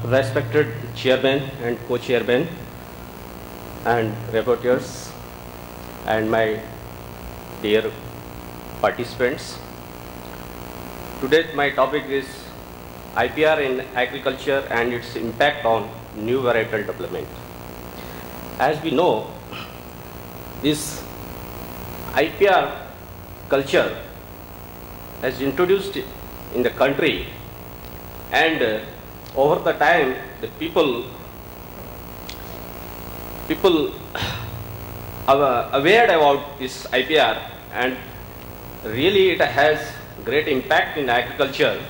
Respected chairman and co-chairman and rapporteurs and my dear participants. Today my topic is IPR in agriculture and its impact on new varietal development. As we know, this IPR culture has introduced in the country, and over the time the people are aware about this IPR, and really it has great impact in agriculture.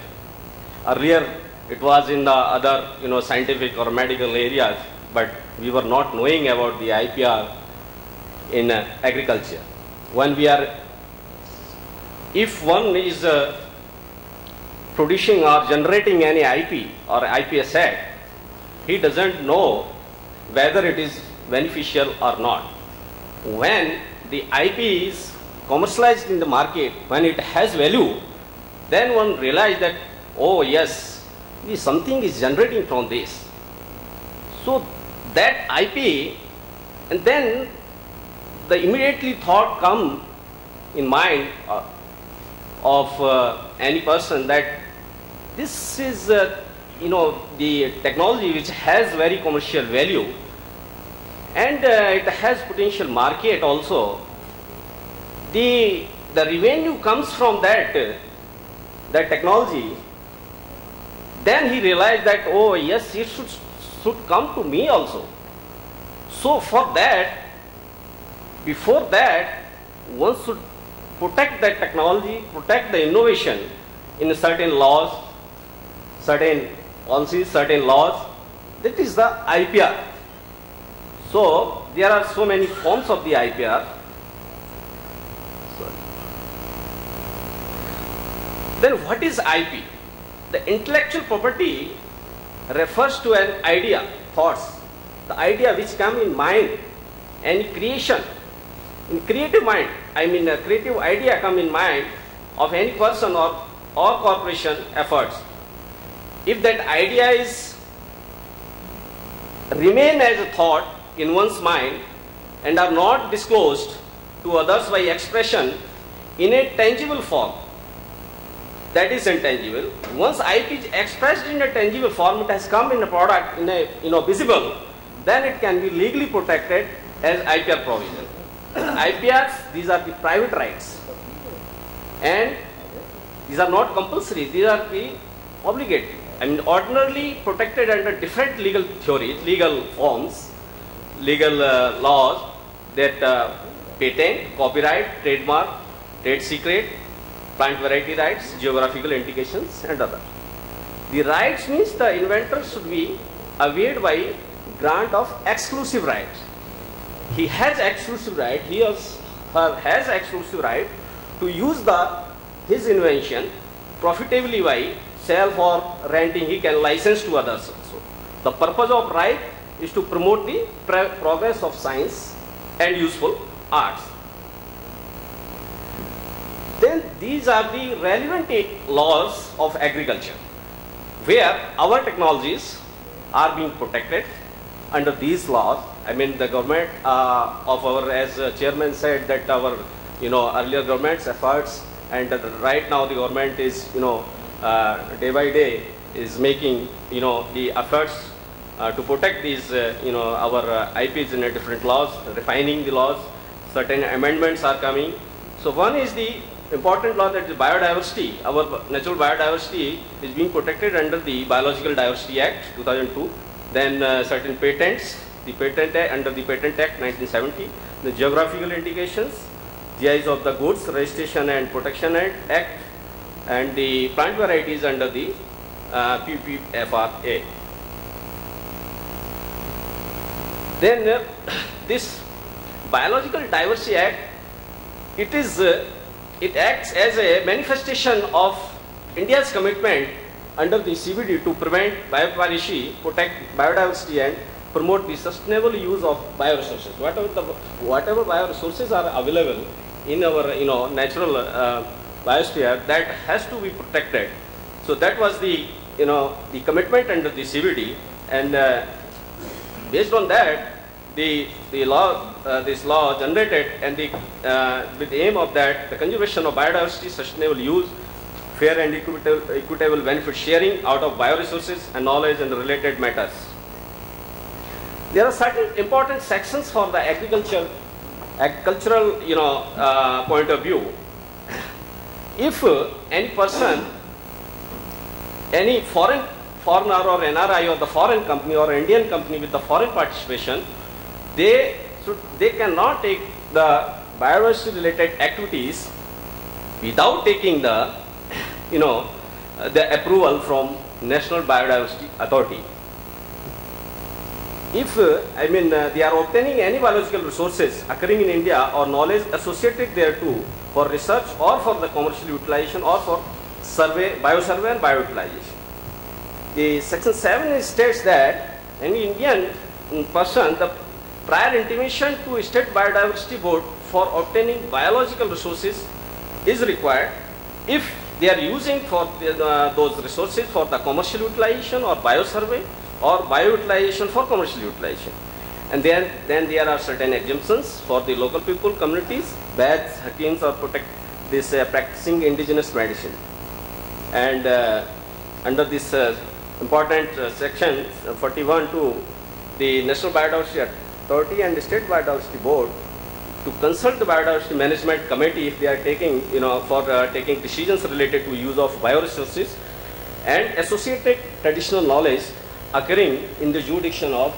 Earlier it was in the other scientific or medical areas, but we were not knowing about the IPR in agriculture. If one is producing or generating any IP or IP asset, he doesn't know whether it is beneficial or not. When the IP is commercialized in the market, when it has value, then one realizes that, oh yes, something is generating from this. So that IP, and then the immediately thought come in mind of any person that this is the technology which has very commercial value, and it has potential market also. The revenue comes from that technology. Then he realized that, oh yes, it should come to me also. So for that, before that, one should protect that technology, protect the innovation in certain laws, certain policies, certain laws. That is the IPR. So there are so many forms of the IPR. Then what is IP? The intellectual property refers to an idea, thoughts, the idea which come in mind and creation. In creative mind, I mean a creative idea come in mind of any person or corporation efforts. If that idea remain as a thought in one's mind and are not disclosed to others by expression in a tangible form, that is intangible. Once IP is expressed in a tangible form, it has come in a product, in a visible, then it can be legally protected as IPR provision. IPRs, these are the private rights, and these are not compulsory, these are the obligatory. I mean, ordinarily protected under different legal theories, legal forms, legal laws, that patent, copyright, trademark, trade secret, plant variety rights, geographical indications, and other. The rights means the inventor should be awarded by grant of exclusive rights. He has exclusive right, he or her has exclusive right to use his invention profitably by sale or renting. He can license to others also. The purpose of right is to promote the progress of science and useful arts. Then these are the relevant laws of agriculture, where our technologies are being protected under these laws. I mean, the government of our, as chairman said, that our earlier government's efforts, and right now the government is day by day is making the efforts to protect these our IPs in different laws, refining the laws. Certain amendments are coming. So one is the important law, that is biodiversity. Our natural biodiversity is being protected under the Biological Diversity Act 2002. Then certain patents, the Patent Act, under the Patent Act 1970, the geographical indications, GIs of the Goods Registration and Protection Act, and the plant varieties under the PPFRA. Then this Biological Diversity Act, it acts as a manifestation of India's commitment under the CBD to prevent biopiracy, protect biodiversity, and promote the sustainable use of bioresources. Whatever bioresources are available in our natural biosphere, that has to be protected. So that was the the commitment under the CVD, and based on that, this law generated, and with the aim of that, the conservation of biodiversity, sustainable use, fair and equitable benefit sharing out of bioresources and knowledge and related matters. There are certain important sections for the agricultural point of view. If any person, any foreigner or NRI or the foreign company or Indian company with the foreign participation, they cannot take the biodiversity related activities without taking the approval from National Biodiversity Authority. If they are obtaining any biological resources occurring in India or knowledge associated thereto for research or for the commercial utilization or for biosurvey and bioutilization. The section 7 states that any Indian person, the prior intimation to State Biodiversity Board for obtaining biological resources is required if they are using for those resources for the commercial utilization or biosurvey or bioutilization for commercial utilization. And then there are certain exemptions for the local people, communities, baths, Hakims, or protect this practicing indigenous medicine. And under this important section 41 to the National Biodiversity Authority and the State Biodiversity Board to consult the Biodiversity Management Committee if they are taking, for taking decisions related to use of bioresources and associated traditional knowledge occurring in the jurisdiction of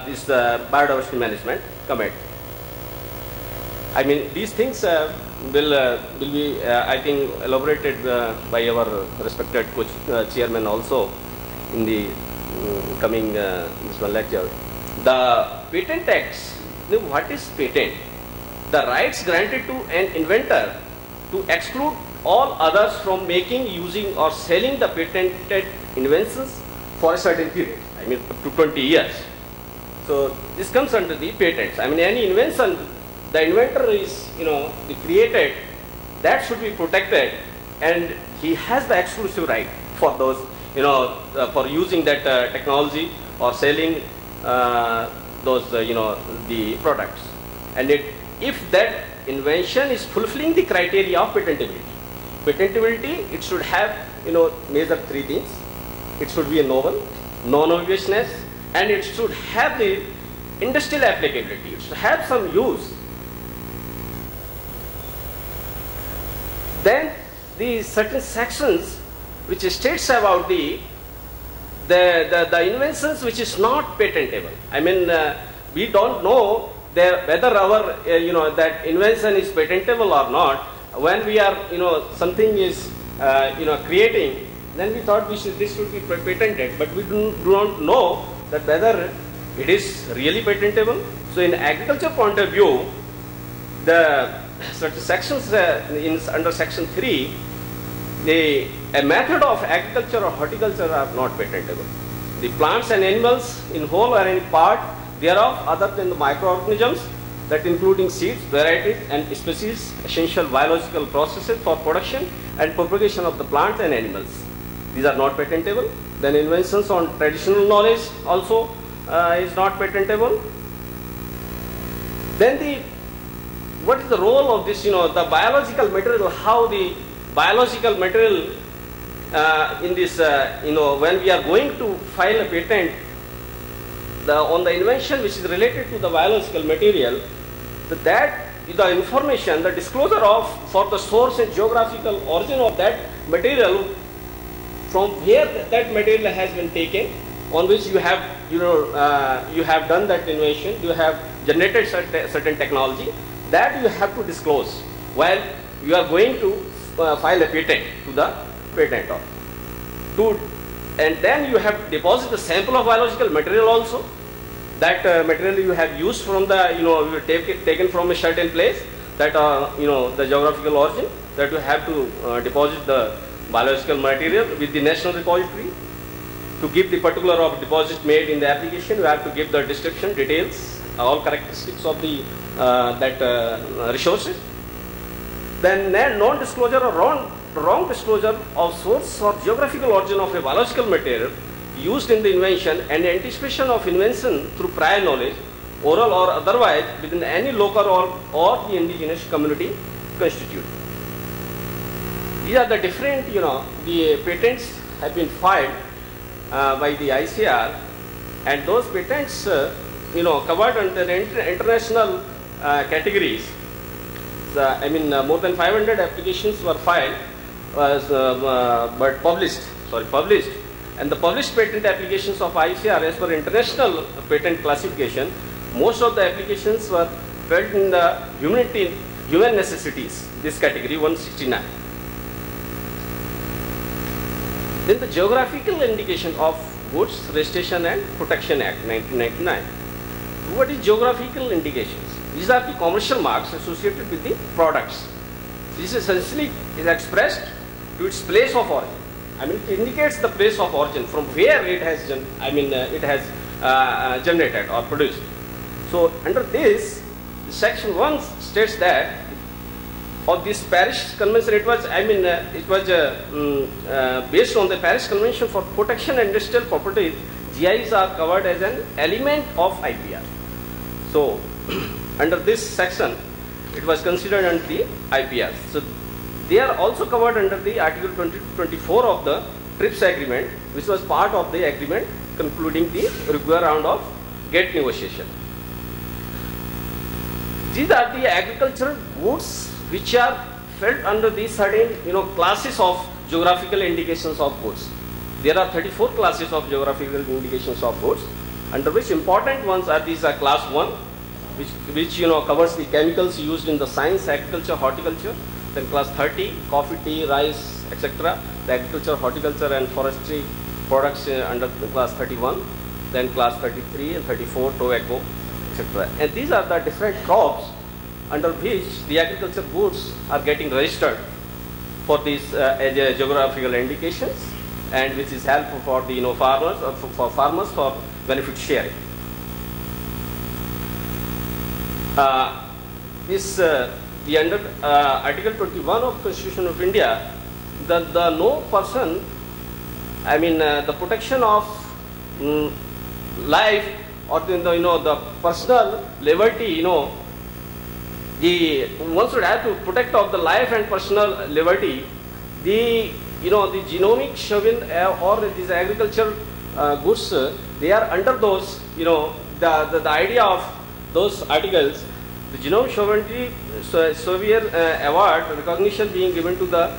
this Biodiversity Management Committee. These things will be, I think, elaborated by our respected chairman also in the coming this one lecture. The Patent Acts. What is patent? The rights granted to an inventor to exclude all others from making, using, or selling the patented inventions for a certain period. Up to 20 years. So this comes under the patents. Any invention the inventor is, the created, that should be protected, and he has the exclusive right for those, for using that technology or selling those, the products. And if that invention is fulfilling the criteria of patentability, it should have, major three things. It should be a novel, non-obviousness, and it should have the industrial applicability. It should have some use. Then the certain sections which states about the inventions which is not patentable. We don't know whether our that invention is patentable or not. When we are something is creating, then we thought this should be patented, but we do not know that whether it is really patentable. So in agriculture point of view, the certain sections under section 3, a method of agriculture or horticulture are not patentable. The plants and animals in whole or any part thereof other than the microorganisms, that including seeds, varieties and species, essential biological processes for production and propagation of the plants and animals. These are not patentable. Then inventions on traditional knowledge also is not patentable. Then what is the role of this, the biological material, how the biological material in this, when we are going to file a patent on the invention which is related to the biological material, that the information, the disclosure for the source and geographical origin of that material, from where that material has been taken, on which you have, you have done that invention, you have generated certain technology, that you have to disclose while you are going to file a patent to the patent office. And then you have to deposit the sample of biological material also. That material you have used from the, you taken from a certain place, that the geographical origin, that you have to deposit the biological material with the national repository. To give the particular of deposit made in the application, you have to give the description, details, all characteristics of the resources. Then non-disclosure or wrong disclosure of source or geographical origin of a biological material used in the invention and anticipation of invention through prior knowledge, oral or otherwise, within any local or the indigenous community constitute. These are the different, the patents have been filed by the ICAR, and those patents, covered under international categories. More than 500 applications were filed, but published, and the published patent applications of ICAR as per international patent classification, most of the applications were felt in the human necessities, this category 169. Then the Geographical Indication of Goods Registration and Protection Act 1999. What is geographical indications? These are the commercial marks associated with the products. This essentially is expressed to its place of origin. It indicates the place of origin from where it has, generated or produced. So under this, section 1 states that of this Paris Convention, it was based on the Paris Convention for Protection and Industrial Property. GIs are covered as an element of IPR. So under this section, it was considered under the IPR. So they are also covered under the Article 24 of the TRIPS agreement, which was part of the agreement concluding the Uruguay round of GATT negotiation. These are the agricultural goods which are felt under these certain classes of geographical indications of goods. There are 34 classes of geographical indications of goods, under which important ones are these are class 1, which covers the chemicals used in the science, agriculture, horticulture. Then class 30, coffee, tea, rice, etc. The agriculture, horticulture and forestry products under class 31. Then class 33 and 34, tobacco, etc. And these are the different crops under which the agriculture goods are getting registered for these as geographical indications, and which is helpful for the farmers or for benefit sharing. The under Article 21 of Constitution of India, the no person, the protection of life or the personal liberty, one should have to protect of the life and personal liberty. The genomic chauvin or these agricultural goods, they are under those, the idea of those articles. The genome sovereignty award recognition being given to the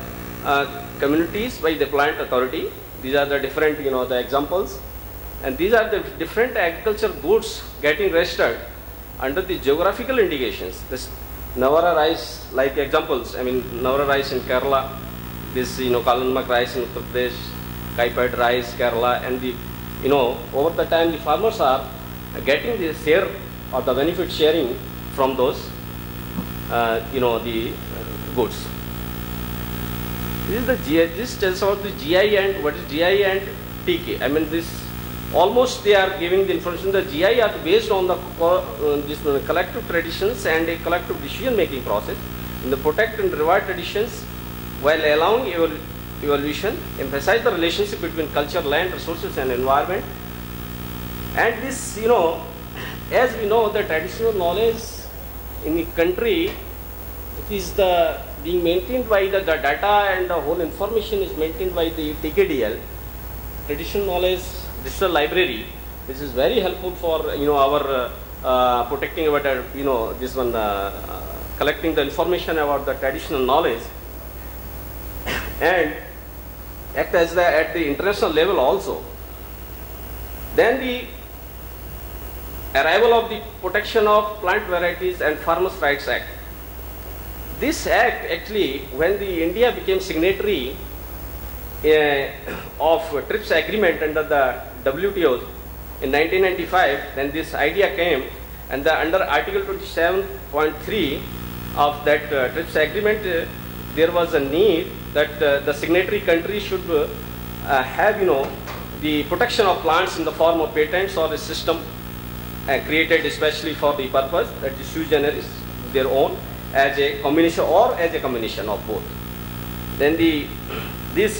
communities by the plant authority. These are the different, the examples, and these are the different agricultural goods getting registered under the geographical indications. This Navara rice, like examples. Navara rice in Kerala, this Kalanmak rice in Uttar Pradesh, Kaipad rice Kerala, and the over the time the farmers are getting the share or the benefit sharing from those the goods. This is the GI. This tells about the GI and what is GI and TK. This almost they are giving the information. The GI are based on the collective traditions and a collective decision making process in the protect and reward traditions while allowing evolution, emphasize the relationship between culture, land, resources and environment. And this, as we know, the traditional knowledge in the country, it is being maintained by the data, and the whole information is maintained by the TKDL, traditional knowledge digital library. This is very helpful for our protecting our this one collecting the information about the traditional knowledge, and act as at the international level also. Then the arrival of the Protection of Plant Varieties and Farmers' Rights Act. This act actually, when the India became signatory of TRIPS agreement under the WTO in 1995, then this idea came, and under Article 27.3 of that TRIPS agreement, there was a need that the signatory country should have the protection of plants in the form of patents or a system created especially for the purpose, that is sui generis, their own, as a combination or as a combination of both. Then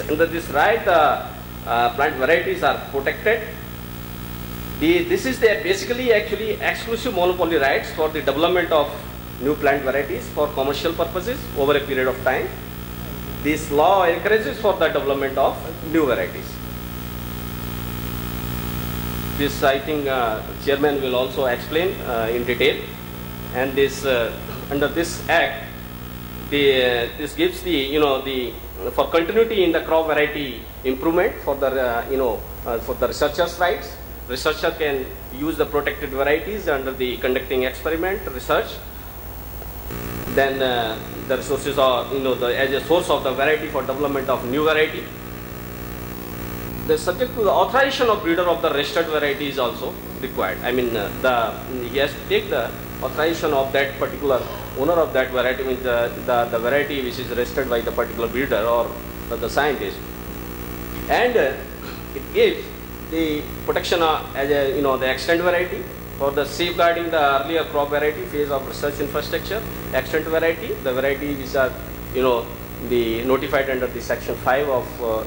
under this right, plant varieties are protected. This is basically actually exclusive monopoly rights for the development of new plant varieties for commercial purposes over a period of time. This law encourages for the development of new varieties. This, I think, Chairman will also explain in detail. And this under this Act, this gives the for continuity in the crop variety improvement for the for the researchers' rights. Researcher can use the protected varieties under the conducting experiment research. Then the resources are as a source of the variety for development of new variety. The subject to the authorization of breeder of the registered variety is also required. I mean, he has to take the authorization of that particular owner of that variety, means the variety which is registered by the particular breeder or the scientist, and it gives the protection as a the extant variety for the safeguarding the earlier crop variety phase of research infrastructure. Extant variety, the variety which are the notified under the section 5 of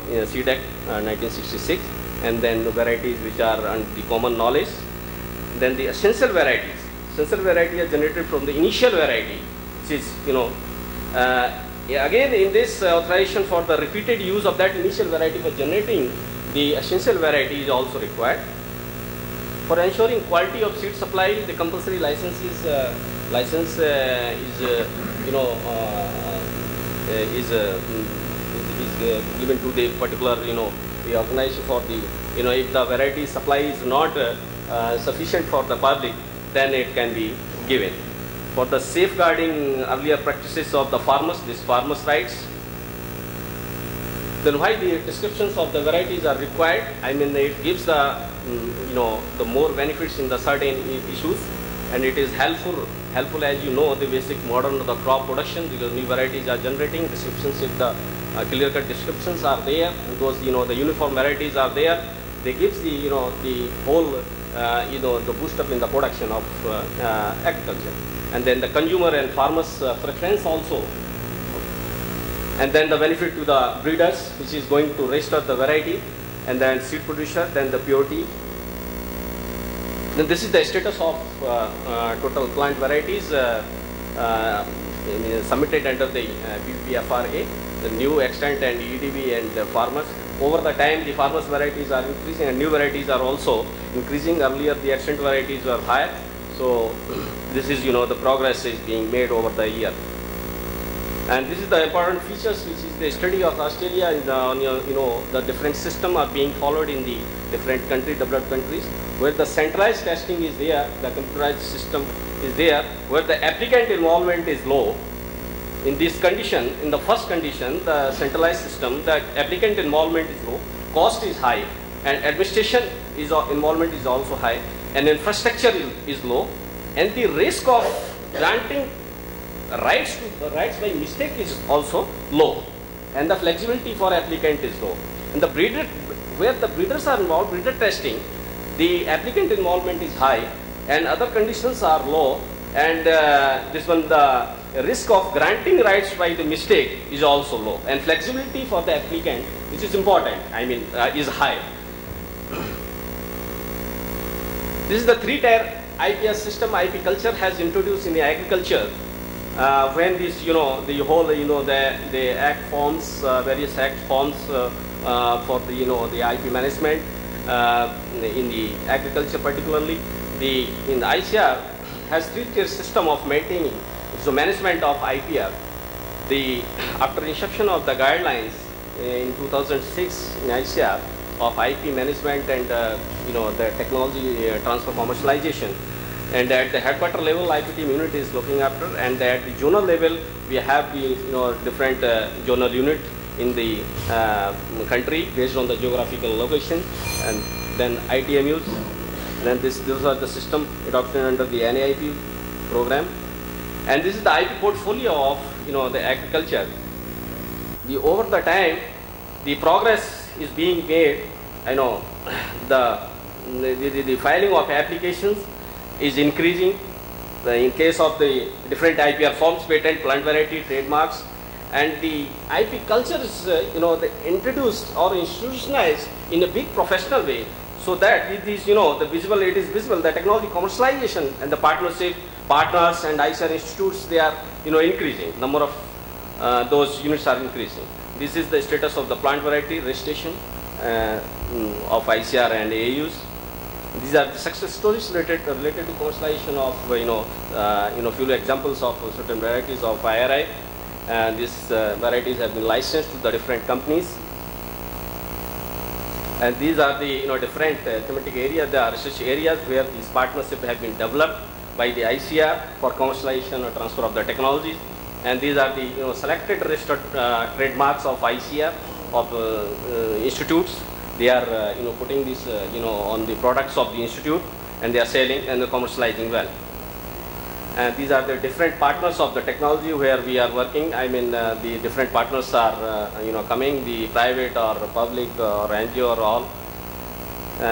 CDEC 1966, and then the varieties which are under the common knowledge. Then the essential varieties. Essential variety are generated from the initial variety, which is again in this authorization for the repeated use of that initial variety for generating the essential variety is also required. For ensuring quality of seed supply, the compulsory license is given to the particular the organization for the if the variety supply is not sufficient for the public, then it can be given. For the safeguarding earlier practices of the farmers, these farmers' rights. Then why the descriptions of the varieties are required? I mean, it gives the the more benefits in the certain issues, and it is helpful as the basic modern the crop production, because new varieties are generating descriptions. If the clear-cut descriptions are there, and those the uniform varieties are there, they gives the the whole the boost up in the production of agriculture, and then the consumer and farmers preference also. And then the benefit to the breeders, which is going to register the variety, and then seed producer, then the purity. Then this is the status of total plant varieties submitted under the BPFRA, the new extent and EDB and the farmers. Over the time, the farmers varieties are increasing and new varieties are also increasing. Earlier, the extent varieties were higher. So this is the progress is being made over the year. And this is the important features, which is the study of Australia. The different system are being followed in the different developed countries, where the centralized testing is there, the computerized system is there, where the applicant involvement is low. In this condition, in the first condition, the centralized system, the applicant involvement is low, cost is high, and administration involvement is also high, and infrastructure is low, and the risk of granting rights by mistake is also low, and the flexibility for applicant is low. And the where the breeders are involved, breeder testing, the applicant involvement is high, and other conditions are low, and this one, the risk of granting rights by the mistake is also low, and flexibility for the applicant, which is important, is high. This is the three-tier IPS system apiculture has introduced in the agriculture. When this, the whole, the act forms, various act forms for the IP management in the agriculture, particularly in the ICR has three-tier system of maintaining the management of IPR. After inception of the guidelines in 2006 in ICR of IP management and the technology transfer commercialization. And at the headquarter level, IPT unit is looking after, and at the zonal level, we have the different zonal unit in the country based on the geographical location, and then ITMUs. Then these are the system adopted under the NAIP program, and this is the IP portfolio of the agriculture. Over the time, the progress is being made. The filing of applications is increasing in case of the different IPR forms, patent, plant variety, trademarks, and the IP culture is introduced or institutionalized in a big professional way, so that it is the visible, it is visible, the technology commercialization and the partnership partners and ICR institutes, they are increasing, number of those units are increasing. This is the status of the plant variety registration of ICR and AUs. These are the success stories related to commercialization of few examples of certain varieties of IRI, and these varieties have been licensed to the different companies. And these are the different thematic areas, the research areas where these partnerships have been developed by the ICR for commercialization or transfer of the technologies. And these are the selected registered trademarks of ICR of institutes. They are putting this on the products of the institute, and they are selling and commercializing well. And these are the different partners of the technology where we are working. I mean, the different partners are coming, the private or public or NGO or all.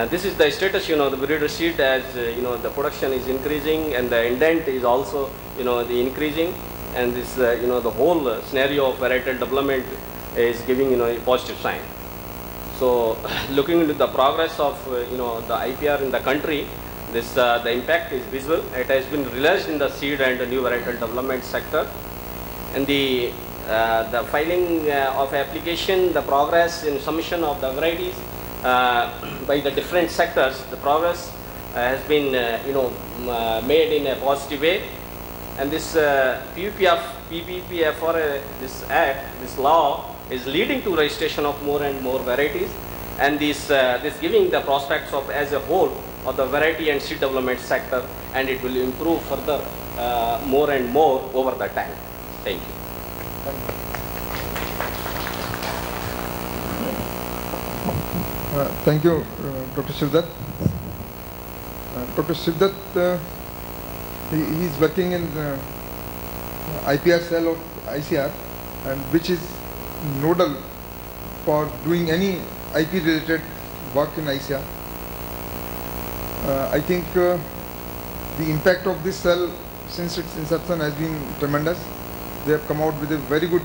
This is the status, the breeder seed, as the production is increasing and the indent is also the increasing, and this the whole scenario of varietal development is giving a positive sign. So looking into the progress of the IPR in the country, this the impact is visible. It has been realized in the seed and the new varietal development sector, and the filing of application, the progress in submission of the varieties by the different sectors, the progress has been made in a positive way. And this PPPF or this act, this law is leading to registration of more and more varieties, and this giving the prospects of as a whole of the variety and seed development sector, and it will improve further more and more over the time. Thank you. Thank you, Dr. Shivdat. Dr. Shivdat, he is working in the IPR cell of ICR, and which is nodal for doing any IP related work in ICR. I think the impact of this cell since its inception has been tremendous. They have come out with a very good